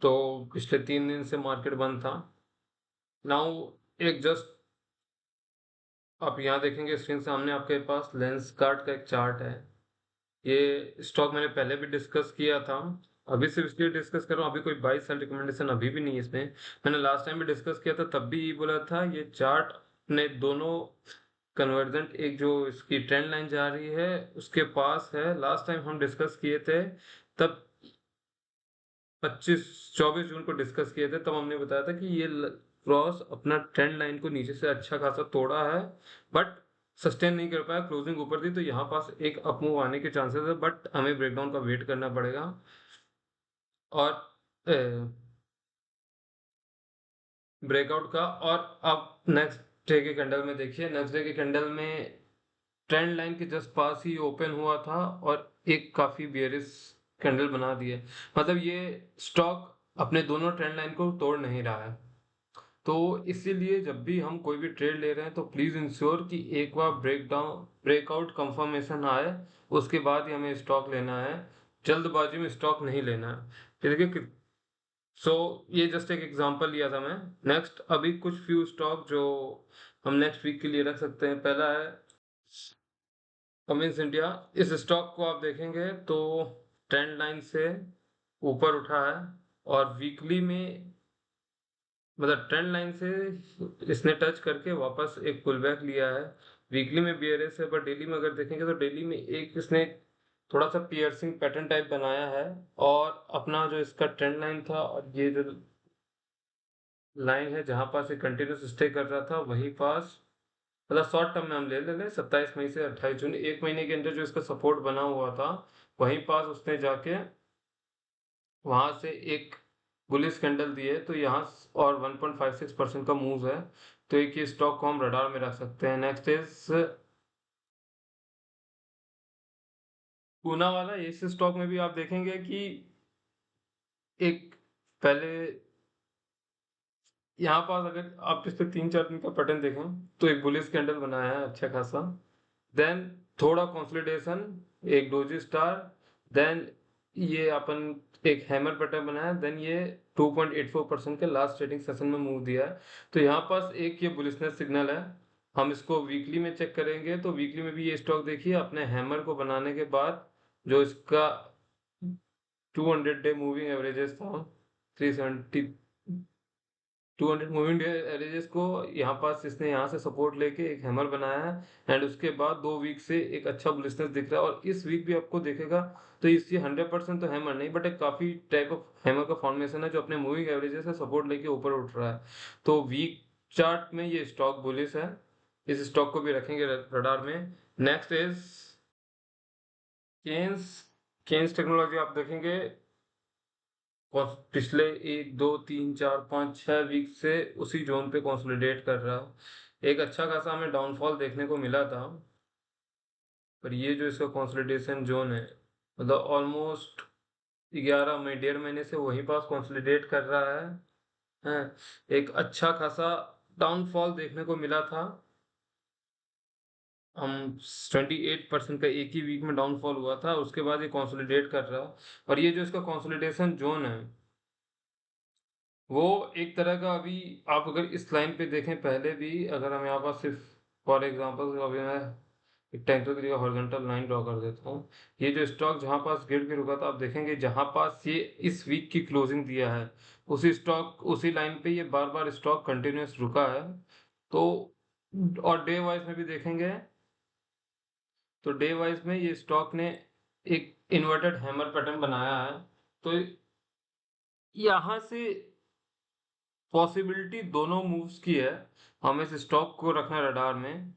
तो पिछले 3 दिन से मार्केट बंद था। नाउ एक जस्ट आप यहाँ देखेंगे स्क्रीन सामने आपके पास लेंसकार्ट का एक चार्ट है। ये स्टॉक मैंने पहले भी डिस्कस किया था, अभी सिर्फ इसलिए डिस्कस कर रहा हूँ, अभी कोई बाई सेल रिकमेंडेशन अभी भी नहीं है इसमें। मैंने लास्ट टाइम भी डिस्कस किया था, तब भी ये बोला था ये चार्ट ने दोनों कन्वर्जेंट, एक जो इसकी ट्रेंड लाइन जा रही है उसके पास है। लास्ट टाइम हम डिस्कस किए थे तब 25-24 जून को डिस्कस किए थे, तब हमने बताया था कि ये क्रॉस अपना ट्रेंड लाइन को नीचे से अच्छा खासा तोड़ा है, बट सस्टेन नहीं कर पाया, क्लोजिंग ऊपर थी, तो यहाँ पास एक अपमूव आने के चांसेस है, बट हमें ब्रेकडाउन का वेट करना पड़ेगा। और ब्रेकआउट का, और अब नेक्स्ट डे के कैंडल में देखिए, नेक्स्ट डे के कैंडल में ट्रेंड लाइन के जस्ट पास ही ओपन हुआ था और एक काफी बियरिश कैंडल बना दिए। मतलब ये स्टॉक अपने दोनों ट्रेंड लाइन को तोड़ नहीं रहा है। तो इसीलिए जब भी हम कोई भी ट्रेड ले रहे हैं तो प्लीज इंश्योर कि एक बार ब्रेकआउट कंफर्मेशन आए, उसके बाद ही हमें स्टॉक लेना है, जल्दबाजी में स्टॉक नहीं लेना है। फिर देखिए, सो ये जस्ट एक एग्जांपल लिया था मैं। नेक्स्ट अभी कुछ फ्यू स्टॉक जो हम नेक्स्ट वीक के लिए रख सकते हैं। पहला है कमिंस इंडिया। इस स्टॉक को आप देखेंगे तो ट्रेंड लाइन से ऊपर उठा है और वीकली में, मतलब ट्रेंड लाइन से इसने टच करके वापस एक पुल बैक लिया है। वीकली में बियरिश है, पर डेली में अगर देखेंगे तो डेली में एक इसने थोड़ा सा पियर्सिंग पैटर्न टाइप बनाया है, और अपना जो इसका ट्रेंड लाइन था और ये जो लाइन है जहां पास ये कंटिन्यूस स्टे कर रहा था वही पास, मतलब शॉर्ट टर्म में हम ले ले लें 27 मई से 28 जून, एक महीने के अंदर जो इसका सपोर्ट बना हुआ था वहीं पास उसने जाके वहां से एक बुलिश कैंडल दी है, तो यहाँ और 1.56% का मूव है, तो एक ये स्टॉक को हम रडार में रख सकते हैं। नेक्स्ट इज पूना वाला। इस स्टॉक में भी आप देखेंगे कि एक पहले यहाँ पास अगर आप पिछले 3-4 दिन का पैटर्न देखें तो एक बुलिश कैंडल बनाया है अच्छा खासा, देन थोड़ा कंसोलिडेशन, एक डोजी स्टार, देन ये अपन एक हैमर पैटर्न बनाया, देन ये 2.84% के लास्ट ट्रेडिंग सेशन में मूव दिया है। तो यहाँ पास एक ये बुलिशनेस सिग्नल है। हम इसको वीकली में चेक करेंगे तो वीकली में भी ये स्टॉक देखिए अपने हैमर को बनाने के बाद जो इसका 200 डे मूविंग एवरेजेस था, 370 200 मूविंग एवरेजेस को यहाँ पास इसने यहाँ से सपोर्ट लेके एक हैमर बनाया है, एंड उसके बाद 2 वीक से एक अच्छा बुलिशनेस दिख रहा है, और इस वीक भी आपको देखेगा तो इससे 100% तो हैमर नहीं, बट एक काफी टाइप ऑफ हैमर का फॉर्मेशन है जो अपने मूविंग एवरेजेस से सपोर्ट लेके ऊपर उठ रहा है। तो वीक चार्ट में ये स्टॉक बुलिश है, इस स्टॉक को भी रखेंगे रडार में। Next is Kaynes. Kaynes technology आप देखेंगे पिछले 1 2 3 4 5 6 वीक से उसी जोन पे कंसोलिडेट कर रहा है। एक अच्छा खासा हमें डाउनफॉल देखने को मिला था, पर ये जो इसका कंसोलिडेशन जोन है, मतलब ऑलमोस्ट 11 महीने 1.5 महीने से वहीं पास कंसोलिडेट कर रहा है। एक अच्छा खासा डाउनफॉल देखने को मिला था। हम 28% का एक ही वीक में डाउनफॉल हुआ था, उसके बाद ये कंसोलिडेट कर रहा है। और ये जो इसका कंसोलिडेशन जोन है वो एक तरह का, अभी आप अगर इस लाइन पे देखें पहले भी, अगर हम यहाँ पास सिर्फ फॉर एग्जांपल अभी मैं एक टेम्परेरी का हॉरिजॉन्टल लाइन ड्रॉ कर देता हूँ, ये जो स्टॉक जहाँ पास गिर के रुका था आप देखेंगे जहाँ पास ये इस वीक की क्लोजिंग दिया है उसी स्टॉक उसी लाइन पे ये बार बार स्टॉक कंटिन्यूस रुका है। तो और डे वाइज में भी देखेंगे तो डे वाइज में ये स्टॉक ने एक इन्वर्टेड हैमर पैटर्न बनाया है। तो यहाँ से पॉसिबिलिटी दोनों मूव्स की है, हमें इस स्टॉक को रखना रडार में,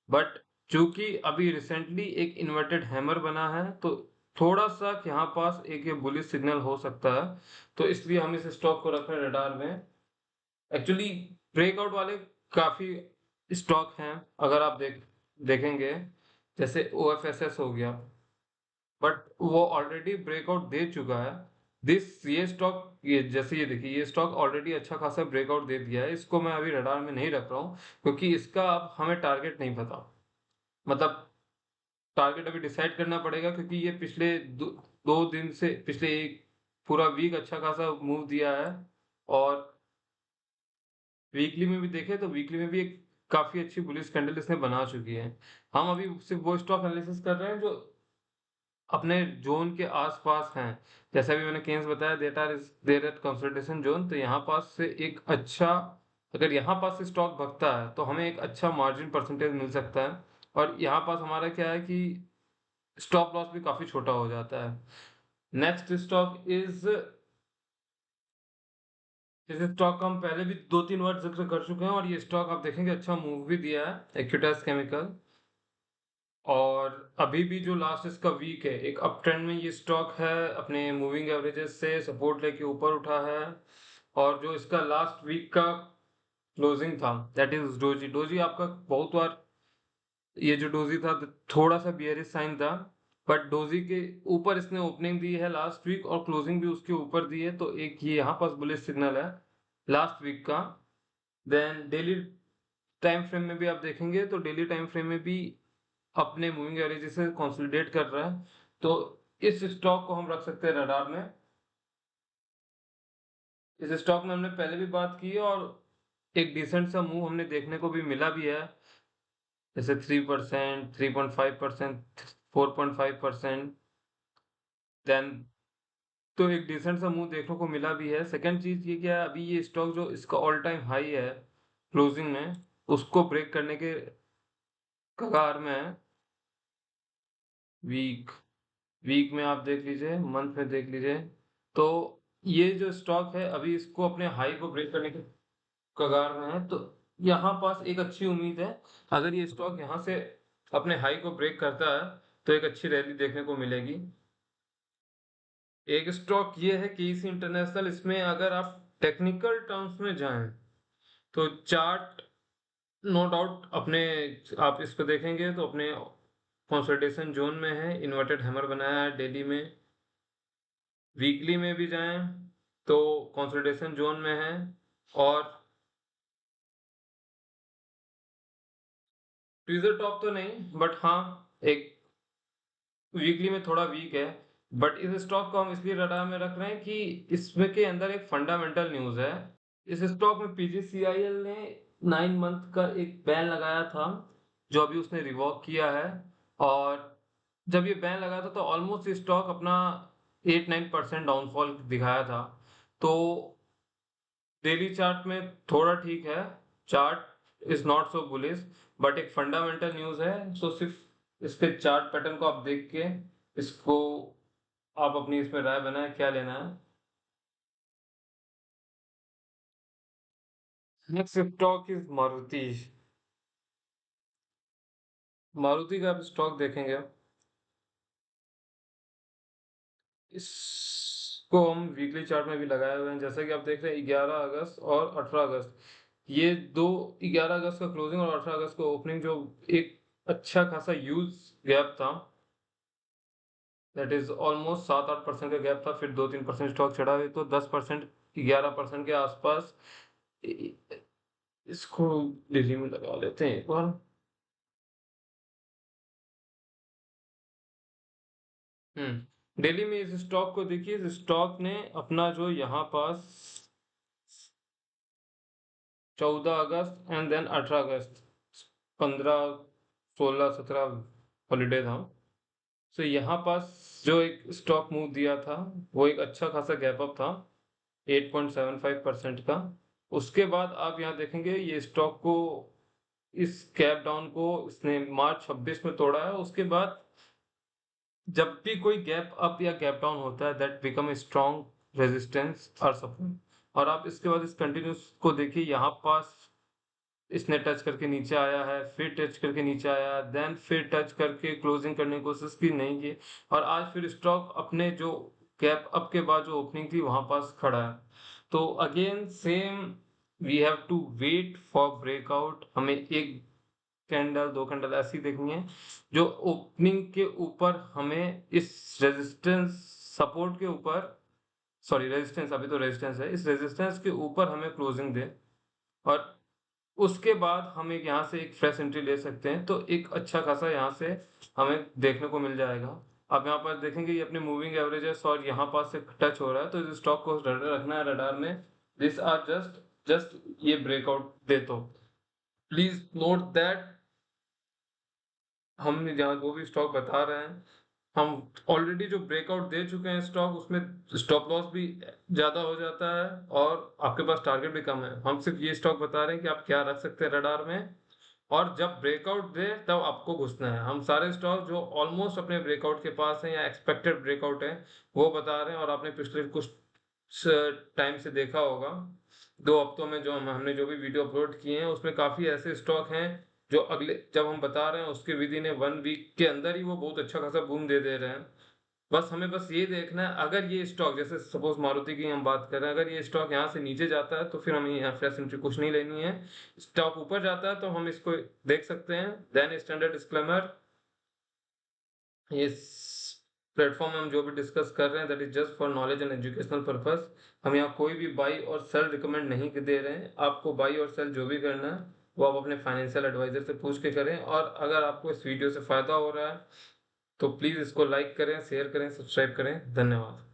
बट चूंकि अभी रिसेंटली एक इन्वर्टेड हैमर बना है तो थोड़ा सा यहाँ पास एक ये बुलिश सिग्नल हो सकता है, तो इसलिए हम इस स्टॉक को रख रहे हैं रडार में। एक्चुअली ब्रेकआउट वाले काफी स्टॉक हैं, अगर आप देखेंगे जैसे OFSS हो गया, बट वो ऑलरेडी ब्रेकआउट दे चुका है। दिस ये स्टॉक, ये जैसे ये देखिए ये स्टॉक ऑलरेडी अच्छा खासा ब्रेकआउट दे दिया है, इसको मैं अभी रडार में नहीं रख रहा हूँ क्योंकि इसका अब हमें टारगेट नहीं पता। मतलब टारगेट अभी डिसाइड करना पड़ेगा क्योंकि ये पिछले 2 दिन से पिछले पूरा वीक अच्छा खासा मूव दिया है। और वीकली में भी देखें तो वीकली में भी एक काफी अच्छी बुलिश कैंडल इसने बना चुकी है। हम अभी सिर्फ वो स्टॉक एनालिसिस कर रहे हैं जो अपने जोन के आसपास हैं। जैसे अभी मैंने केन्स बताया, that is there at consolidation zone, तो यहाँ पास से एक अच्छा, अगर यहाँ पास से स्टॉक भगता है तो हमें एक अच्छा मार्जिन परसेंटेज मिल सकता है। और यहाँ पास हमारा क्या है कि स्टॉप लॉस भी काफी छोटा हो जाता है। नेक्स्ट स्टॉक इज, इस स्टॉक का हम पहले भी 2-3 बार जिक्र कर चुके हैं और ये स्टॉक आप देखेंगे अच्छा मूव भी दिया है, एक्यूटास केमिकल। और अभी भी जो लास्ट इसका वीक है, एक अप ट्रेंड में ये स्टॉक है, अपने मूविंग एवरेजेस से सपोर्ट लेके ऊपर उठा है। और जो इसका लास्ट वीक का क्लोजिंग था, दैट इज डोजी। डोजी आपका बहुत बार, ये जो डोजी था थोड़ा सा बियरिश साइन था, बट डोजी के ऊपर इसने ओपनिंग दी है लास्ट वीक और क्लोजिंग भी उसके ऊपर दी है, तो एक ये यहाँ पास बुलिश सिग्नल है लास्ट वीक का। देन डेली टाइम फ्रेम में भी आप देखेंगे तो डेली टाइम फ्रेम में भी अपने मूविंग एवरेज से कंसोलिडेट कर रहा है, तो इस स्टॉक को हम रख सकते हैं रडार में। इस स्टॉक में हमने पहले भी बात की है और एक डिसेंट सा मूव हमने देखने को भी मिला भी है, जैसे 3%, 3.5%, 4.5%। देन तो एक डिसेंट सा मूव देखने को मिला भी है। सेकंड चीज ये क्या है, अभी ये स्टॉक जो इसका ऑल टाइम हाई है क्लोजिंग में, उसको ब्रेक करने के कगार में है। वीक वीक में आप देख लीजिए, मंथ में देख लीजिए, तो ये जो स्टॉक है अभी इसको अपने हाई को ब्रेक करने के कगार में है, तो यहाँ पास एक अच्छी उम्मीद है। अगर ये स्टॉक यहाँ से अपने हाई को ब्रेक करता है तो एक अच्छी रैली देखने को मिलेगी। एक स्टॉक ये है केसी इंटरनेशनल, इसमें अगर आप टेक्निकल टर्म्स में जाएं तो चार्ट नो डाउट अपने, आप इस पे देखेंगे तो अपने कंसोलिडेशन जोन में है, इन्वर्टेड हैमर बनाया है डेली में। वीकली में भी जाएं तो कंसोलिडेशन जोन में है। और ट्विजर टॉप तो नहीं, बट हाँ एक वीकली में थोड़ा वीक है। बट इस स्टॉक को हम इसलिए रडार में रख रहे हैं कि इसमें के अंदर एक फंडामेंटल न्यूज है। इस स्टॉक में पीजीसीआईएल ने 9 मंथ का एक बैन लगाया था, जो अभी उसने रिवॉक किया है। और जब ये बैन लगा था तो ऑलमोस्ट स्टॉक अपना 8-9% डाउनफॉल दिखाया था। तो डेली चार्ट में थोड़ा ठीक है, chart is not so bullish, but एक फंडामेंटल न्यूज है, सो सिर्फ इसके चार्ट पैटर्न को आप देख के इसको आप अपनी इसमें राय बनाए क्या लेना है। Next stock is Maruti. Maruti का आप स्टॉक देखेंगे, इसको हम वीकली चार्ट में भी लगाए हुए हैं, जैसा कि आप देख रहे हैं 11 अगस्त और 18 अगस्त, ये दो, 11 अगस्त का क्लोजिंग और 18 अगस्त का ओपनिंग, जो एक अच्छा खासा यूज गैप था, दैट इज ऑलमोस्ट 7-8% का गैप था, फिर 2-3% स्टॉक चढ़ा हुआ, तो 10%, 11% के आसपास। इसको दिल्ली में लगा लेते हैं एक बार। दिल्ली में इस स्टॉक को देखिए, इस स्टॉक ने अपना जो यहाँ पास 14 अगस्त एंड देन 18 अगस्त, 15, 16, 17 हॉलीडे था, तो यहाँ पास जो एक स्टॉक मूव दिया था वो एक अच्छा खासा गैप अप था 8.75% का। उसके बाद आप यहाँ देखेंगे ये स्टॉक को, इस गैप डाउन को इसने मार्च 26 में तोड़ा है। उसके बाद जब भी कोई गैप अप या गैप डाउन होता है, that become a strong resistance और सपोर्ट। और आप इसके बाद इस कंटिन्यूस को देखिए, यहाँ पास इसने टच करके नीचे आया है, फिर टच करके नीचे आया, देन फिर टच करके क्लोजिंग करने की कोशिश की, नहीं की, और आज फिर स्टॉक अपने जो गैप अप के बाद जो ओपनिंग थी वहां पास खड़ा है। तो again same, we have to wait for breakout. हमें एक कैंडल, दो कैंडल ऐसी देखनी है जो ओपनिंग के ऊपर हमें इस रेजिस्टेंस, सपोर्ट के ऊपर, सॉरी रेजिस्टेंस, अभी तो रेजिस्टेंस है, इस रेजिस्टेंस के ऊपर हमें क्लोजिंग दे। और उसके बाद हम एक यहाँ से एक फ्रेश एंट्री ले सकते हैं, तो एक अच्छा खासा यहाँ से हमें देखने को मिल जाएगा। आप यहाँ पर देखेंगे ये अपनी मूविंग एवरेजेस और यहाँ पास से टच हो रहा है, तो इस स्टॉक को रखना है रडार में। दिस आर जस्ट जस्ट ये ब्रेकआउट दे तो प्लीज नोट दैट हम यहाँ जो भी स्टॉक बता रहे हैं, हम ऑलरेडी जो ब्रेकआउट दे चुके हैं स्टॉक, उसमें स्टॉप लॉस भी ज्यादा हो जाता है और आपके पास टारगेट भी कम है। हम सिर्फ ये स्टॉक बता रहे हैं कि आप क्या रख सकते हैं रडार में, और जब ब्रेकआउट दे तब आपको घुसना है। हम सारे स्टॉक जो ऑलमोस्ट अपने ब्रेकआउट के पास हैं या एक्सपेक्टेड ब्रेकआउट है वो बता रहे हैं। और आपने पिछले कुछ टाइम से देखा होगा, 2 हफ्तों में जो हमने जो भी वीडियो अपलोड किए हैं उसमें काफी ऐसे स्टॉक हैं जो अगले जब हम बता रहे हैं उसके विद इन 1 वीक के अंदर ही वो बहुत अच्छा खासा बूम दे दे रहे हैं। बस हमें बस ये देखना है, अगर ये स्टॉक जैसे सपोज मारुति की हम बात कर रहे हैं, अगर ये स्टॉक यहाँ से नीचे जाता है तो फिर हमें यहाँ फ्रेश एंट्री कुछ नहीं लेनी है। स्टॉक ऊपर जाता है तो हम इसको देख सकते हैं। देन स्टैंडर्ड डिस्क्लेमर, ये प्लेटफॉर्म में हम जो भी डिस्कस कर रहे हैं that is just for knowledge and educational purpose. हम यहाँ कोई भी बाई और सेल रिकमेंड नहीं दे रहे हैं। आपको बाई और सेल जो भी करना है वो आप अपने फाइनेंशियल एडवाइजर से पूछ के करें। और अगर आपको इस वीडियो से फायदा हो रहा है तो प्लीज इसको लाइक करें, शेयर करें, सब्सक्राइब करें। धन्यवाद।